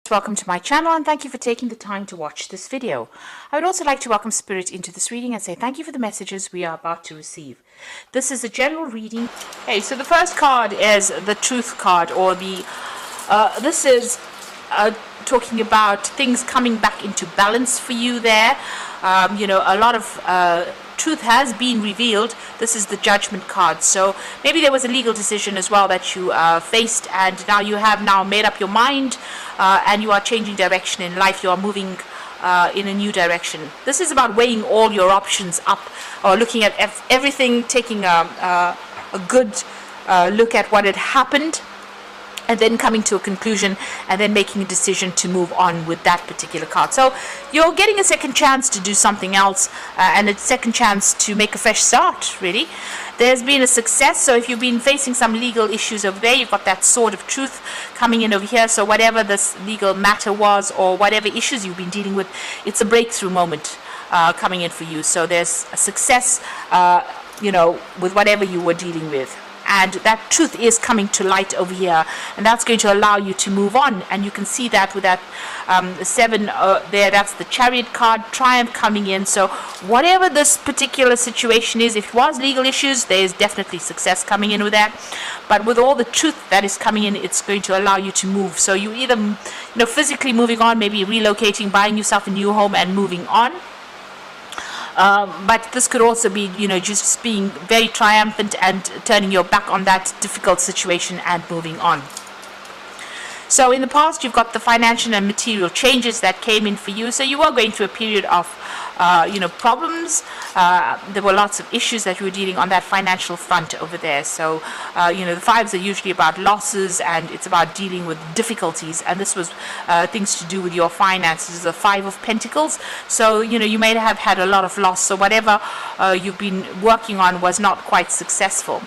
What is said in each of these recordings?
Welcome to my channel and thank you for taking the time to watch this video. I would also like to welcome Spirit into this reading and say thank you for the messages we are about to receive. This is a general reading. Okay, so the first card is the Truth card, or this is talking about things coming back into balance for you there. A lot of truth has been revealed. This is the Judgment card. So maybe there was a legal decision as well that you faced, and now you have made up your mind and you are changing direction in life. You are moving in a new direction. This is about weighing all your options up, or looking at everything, taking a good look at what had happened, and then coming to a conclusion and then making a decision to move on with that particular card. So you're getting a second chance to do something else and a second chance to make a fresh start, really. There's been a success. So if you've been facing some legal issues over there, you've got that Sword of Truth coming in over here. So whatever this legal matter was, or whatever issues you've been dealing with, it's a breakthrough moment coming in for you. So there's a success, with whatever you were dealing with. And that truth is coming to light over here, and that's going to allow you to move on. And you can see that with that 7 there, that's the Chariot card, Triumph coming in. So whatever this particular situation is, if it was legal issues, there is definitely success coming in with that. But with all the truth that is coming in, it's going to allow you to move. So you either physically moving on, maybe relocating, buying yourself a new home and moving on. But this could also be, just being very triumphant and turning your back on that difficult situation and moving on. So in the past, you've got the financial and material changes that came in for you. So you were going through a period of, problems. There were lots of issues that you were dealing on that financial front over there. So, the fives are usually about losses, and it's about dealing with difficulties. And this was things to do with your finances, the 5 of Pentacles. So, you may have had a lot of loss. So whatever you've been working on was not quite successful.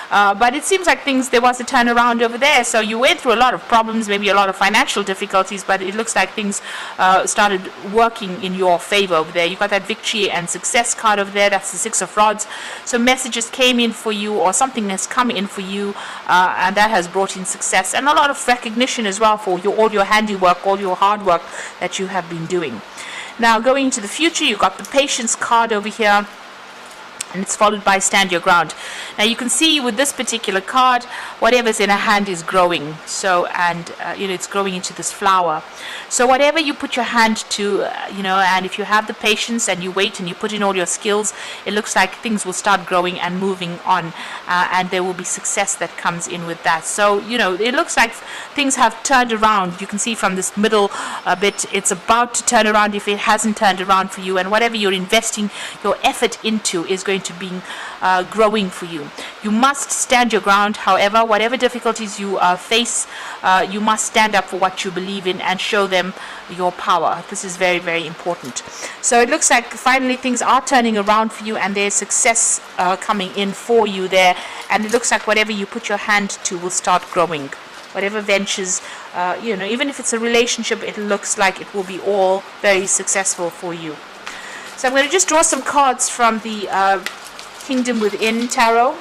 But it seems like there was a turnaround over there. So you went through a lot of problems, maybe a lot of financial difficulties, but it looks like things started working in your favor over there. You've got that victory and success card over there. That's the 6 of Rods. So messages came in for you, or something has come in for you, and that has brought in success and a lot of recognition as well for all your handiwork, all your hard work that you have been doing. Now going into the future, you've got the Patience card over here, and it's followed by Stand Your Ground. Now you can see with this particular card, whatever's in a hand is growing. So, and it's growing into this flower. So whatever you put your hand to, and if you have the patience and you wait and you put in all your skills, it looks like things will start growing and moving on, and there will be success that comes in with that. So, it looks like things have turned around. You can see from this middle bit, it's about to turn around if it hasn't turned around for you, and whatever you're investing your effort into is going to be growing for you. You must stand your ground. However, whatever difficulties you face, you must stand up for what you believe in and show them your power. This is very, very important. So it looks like finally things are turning around for you, and there's success coming in for you there, and it looks like whatever you put your hand to will start growing. Whatever ventures, even if it's a relationship, it looks like it will be all very successful for you. So I'm going to just draw some cards from the Kingdom Within Tarot.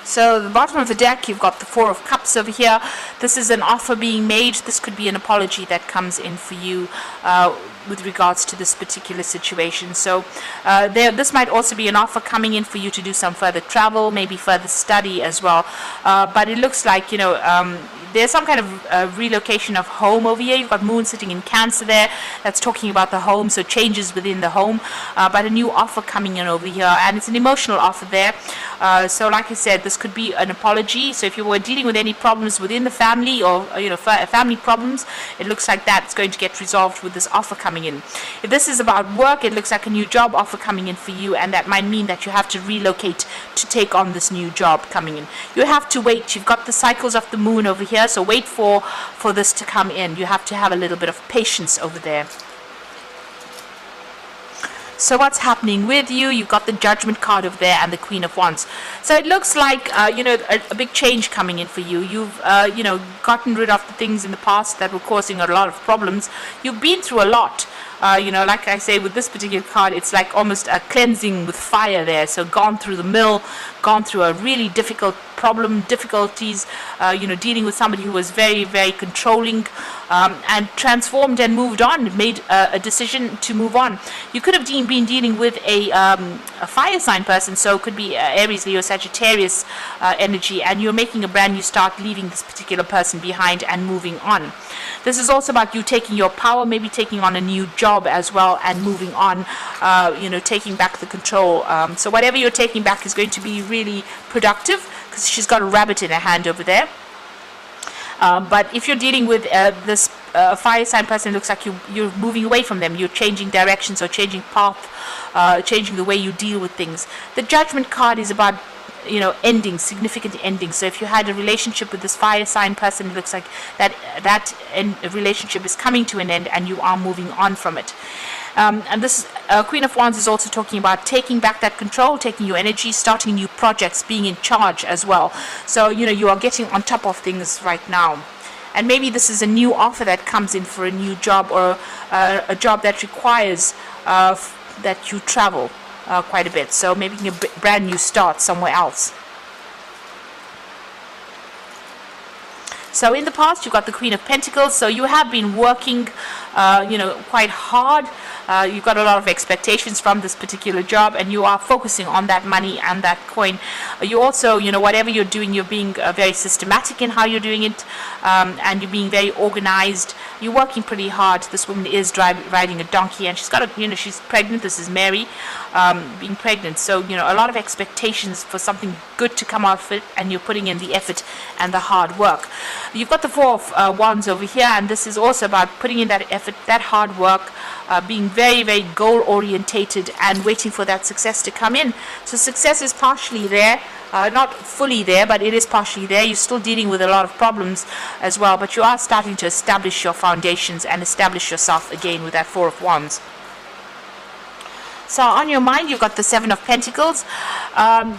So the bottom of the deck, you've got the 4 of Cups over here. This is an offer being made. This could be an apology that comes in for you with regards to this particular situation. So this might also be an offer coming in for you to do some further travel, maybe further study as well. But it looks like, there's some kind of relocation of home over here. You've got Moon sitting in Cancer there. That's talking about the home, so changes within the home. But a new offer coming in over here, and it's an emotional offer there. So like I said, this could be an apology. So if you were dealing with any problems within the family, or family problems, it looks like that's going to get resolved with this offer coming in. If this is about work, it looks like a new job offer coming in for you, and that might mean that you have to relocate to take on this new job coming in. You have to wait. You've got the cycles of the moon over here. here, so wait for this to come in. You have to have a little bit of patience over there. So what's happening with you? You've got the Judgment card over there and the Queen of Wands. So it looks like, a big change coming in for you. You've, gotten rid of the things in the past that were causing a lot of problems. You've been through a lot. Like I say, with this particular card, it's like almost a cleansing with fire there. So gone through the mill, gone through a really difficult difficulties, dealing with somebody who was very, very controlling, and transformed and moved on, made a decision to move on. You could have been dealing with a fire sign person, so it could be Aries, Leo, Sagittarius energy, and you're making a brand new start, leaving this particular person behind and moving on. This is also about you taking your power, maybe taking on a new job as well and moving on, taking back the control. So whatever you're taking back is going to be really productive, because she's got a rabbit in her hand over there. But if you're dealing with this fire sign person, it looks like you're moving away from them. You're changing directions or changing path, changing the way you deal with things. The Judgment card is about ending, significant ending. So if you had a relationship with this fire sign person, it looks like that relationship is coming to an end and you are moving on from it. And this Queen of Wands is also talking about taking back that control, taking your energy, starting new projects, being in charge as well. So, you are getting on top of things right now. And maybe this is a new offer that comes in for a new job, or a job that requires that you travel quite a bit. So making a brand new start somewhere else. So in the past, you've got the Queen of Pentacles. So you have been working, quite hard. You've got a lot of expectations from this particular job, and you are focusing on that money and that coin. You also, whatever you're doing, you're being very systematic in how you're doing it, and you're being very organized. You're working pretty hard. This woman is riding a donkey, and she's got she's pregnant. This is Mary, being pregnant. So, a lot of expectations for something good to come out of it, and you're putting in the effort and the hard work. You've got the Four of Wands over here, and this is also about putting in that effort, that hard work, being very, very goal orientated and waiting for that success to come in. So success is partially there, not fully there, but it is partially there. You're still dealing with a lot of problems as well, but you are starting to establish your foundations and establish yourself again with that Four of Wands. So on your mind, you've got the Seven of Pentacles.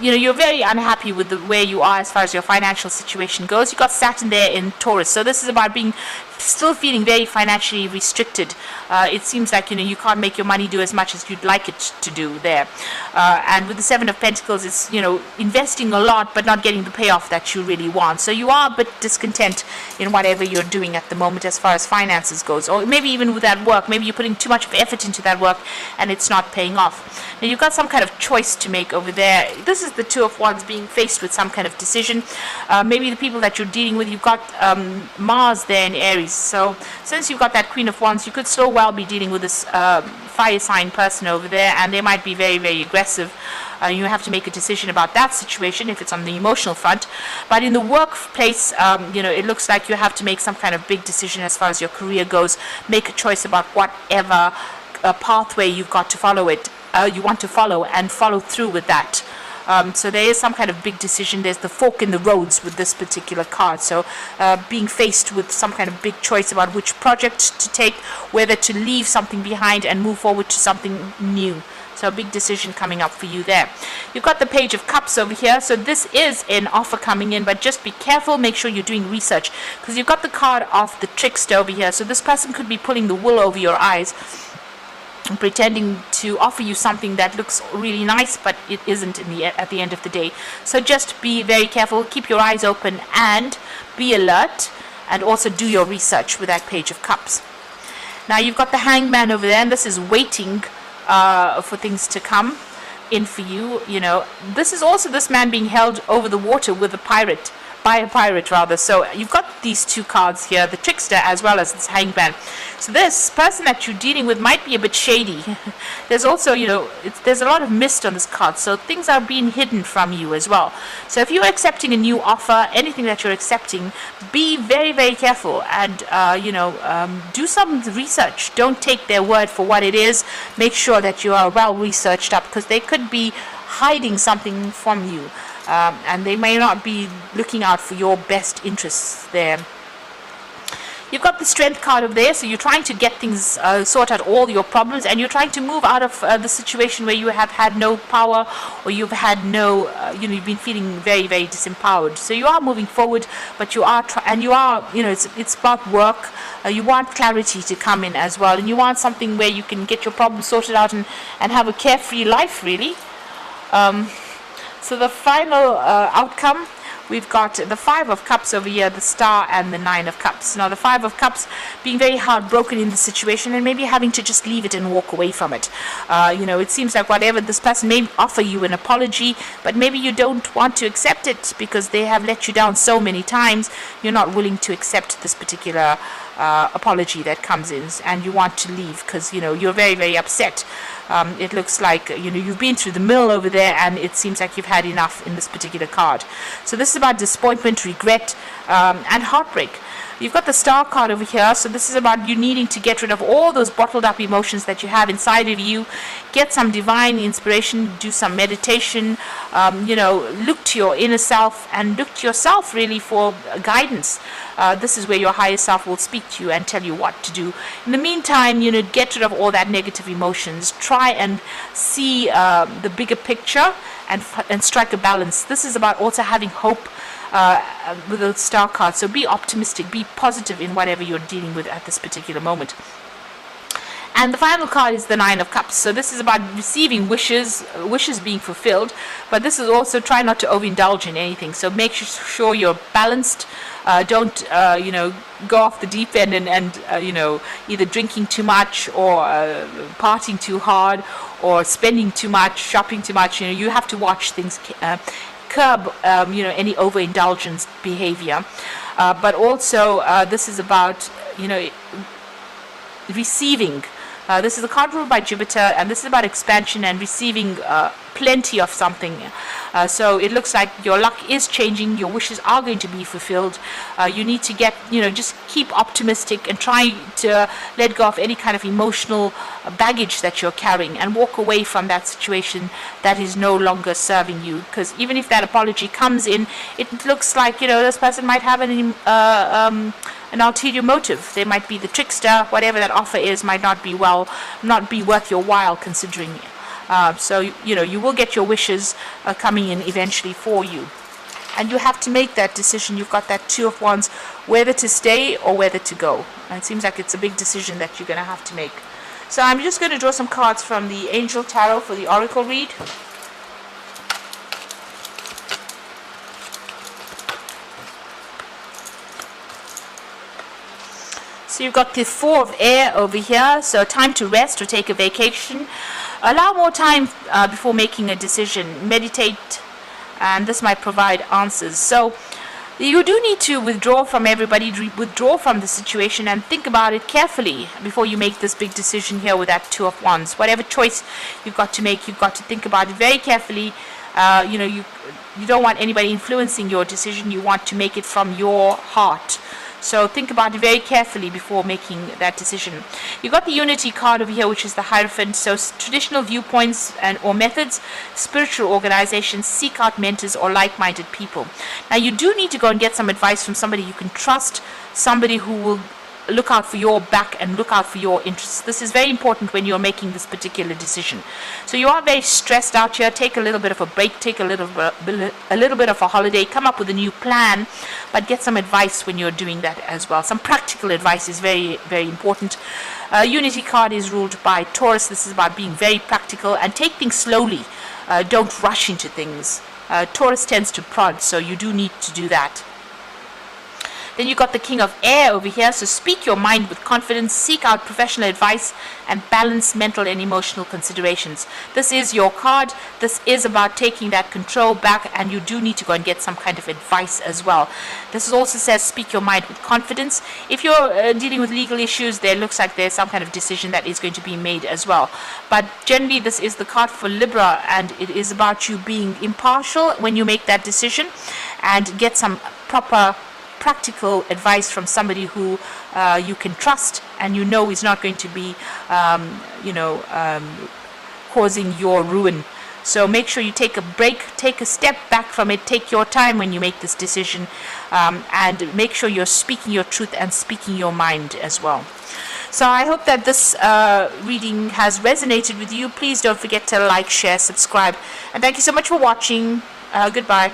You're very unhappy with where you are as far as your financial situation goes. You've got Saturn there in Taurus. So this is about being still feeling very financially restricted. It seems like, you can't make your money do as much as you'd like it to do there. And with the Seven of Pentacles, it's, investing a lot, but not getting the payoff that you really want. So you are a bit discontent in whatever you're doing at the moment as far as finances goes. Or maybe even with that work, maybe you're putting too much effort into that work and it's not paying off. Now you've got some kind of choice to make over there. This is the Two of Wands being faced with some kind of decision. Maybe the people that you're dealing with, you've got Mars there in Aries. So since you've got that Queen of Wands, you could so well be dealing with this fire sign person over there, and they might be very, very aggressive. You have to make a decision about that situation if it's on the emotional front. But in the workplace, it looks like you have to make some kind of big decision as far as your career goes. Make a choice about whatever pathway you've got to follow you want to follow, and follow through with that. So there is some kind of big decision. There's the fork in the roads with this particular card. So being faced with some kind of big choice about which project to take, whether to leave something behind and move forward to something new. So a big decision coming up for you there. You've got the Page of Cups over here. So this is an offer coming in, but just be careful. Make sure you're doing research, because you've got the card of the Trickster over here. So this person could be pulling the wool over your eyes, pretending to offer you something that looks really nice, but it isn't at the end of the day. So just be very careful, keep your eyes open and be alert, and also do your research with that Page of Cups. Now you've got the Hangman over there, and this is waiting for things to come in for you. This is also this man being held over the water with by a pirate rather. So you've got these two cards here, the Trickster as well as this Hangman. So this person that you're dealing with might be a bit shady. There's also, there's a lot of mist on this card, so things are being hidden from you as well. So if you're accepting a new offer, anything that you're accepting, be very, very careful and, do some research. Don't take their word for what it is. Make sure that you are well researched up, because they could be hiding something from you. and they may not be looking out for your best interests there. You've got the strength card over there, so you're trying to get things, sort out all your problems, and you're trying to move out of the situation where you have had no power, or you've had no, you've been feeling very, very disempowered. So you are moving forward, but you are, it's about work. You want clarity to come in as well, and you want something where you can get your problems sorted out and have a carefree life, really. So the final outcome, we've got the Five of Cups over here, the Star, and the Nine of Cups. Now, the Five of Cups being very heartbroken in the situation and maybe having to just leave it and walk away from it. It seems like whatever this person may offer you an apology, but maybe you don't want to accept it because they have let you down so many times. You're not willing to accept this particular apology that comes in, and you want to leave because you're very, very upset. It looks like you've been through the mill over there, and it seems like you've had enough in this particular card. So this is about disappointment, regret, and heartbreak. You've got the Star card over here, so this is about you needing to get rid of all those bottled up emotions that you have inside of you, get some divine inspiration, do some meditation, look to your inner self and look to yourself really for guidance. This is where your higher self will speak to you and tell you what to do. In the meantime, get rid of all that negative emotions. Try and see the bigger picture and strike a balance. This is about also having hope with the Star card. So be optimistic, be positive in whatever you're dealing with at this particular moment. And the final card is the Nine of Cups. So this is about receiving wishes being fulfilled, but this is also try not to overindulge in anything. So make sure you're balanced. Don't go off the deep end and either drinking too much or partying too hard or spending too much, shopping too much. You have to watch things. Curb any overindulgence behavior, but also this is about receiving. This is a card ruled by Jupiter, and this is about expansion and receiving plenty of something. So it looks like your luck is changing. Your wishes are going to be fulfilled. You need to get, just keep optimistic and try to let go of any kind of emotional baggage that you're carrying and walk away from that situation that is no longer serving you. Because even if that apology comes in, it looks like, this person might have an ulterior motive. They might be the trickster. Whatever that offer is might not be worth your while considering. So you will get your wishes coming in eventually for you, and you have to make that decision. You've got that Two of Wands, whether to stay or whether to go. And it seems like it's a big decision that you're going to have to make. So I'm just going to draw some cards from the Angel Tarot for the Oracle read. So you've got the Four of Air over here, so time to rest or take a vacation. Allow more time before making a decision. Meditate, and this might provide answers. So you do need to withdraw from everybody, withdraw from the situation, and think about it carefully before you make this big decision here with that Two of Wands. Whatever choice you've got to make, you've got to think about it very carefully. You don't want anybody influencing your decision. You want to make it from your heart. So think about it very carefully before making that decision. You've got the Unity card over here, which is the Hierophant. So traditional viewpoints or methods, spiritual organizations, seek out mentors or like-minded people. Now you do need to go and get some advice from somebody you can trust, somebody who will look out for your back and look out for your interests. This is very important when you're making this particular decision. So you are very stressed out here. Take a little bit of a break, take a little bit of a holiday, come up with a new plan, but get some advice when you're doing that as well. Some practical advice is very, very important. Unity card is ruled by Taurus. This is about being very practical and take things slowly. Don't rush into things. Taurus tends to prod, so you do need to do that. Then you've got the King of Air over here. So speak your mind with confidence, seek out professional advice, and balance mental and emotional considerations. This is your card. This is about taking that control back, and you do need to go and get some kind of advice as well. This also says speak your mind with confidence. If you're dealing with legal issues, there looks like there's some kind of decision that is going to be made as well. But generally, this is the card for Libra, and it is about you being impartial when you make that decision and get some proper practical advice from somebody who you can trust and is not going to be causing your ruin So make sure you take a break, take a step back from it, take your time when you make this decision, and make sure you're speaking your truth and speaking your mind as well. So I hope that this reading has resonated with you. Please don't forget to like, share, subscribe, and thank you so much for watching. Goodbye.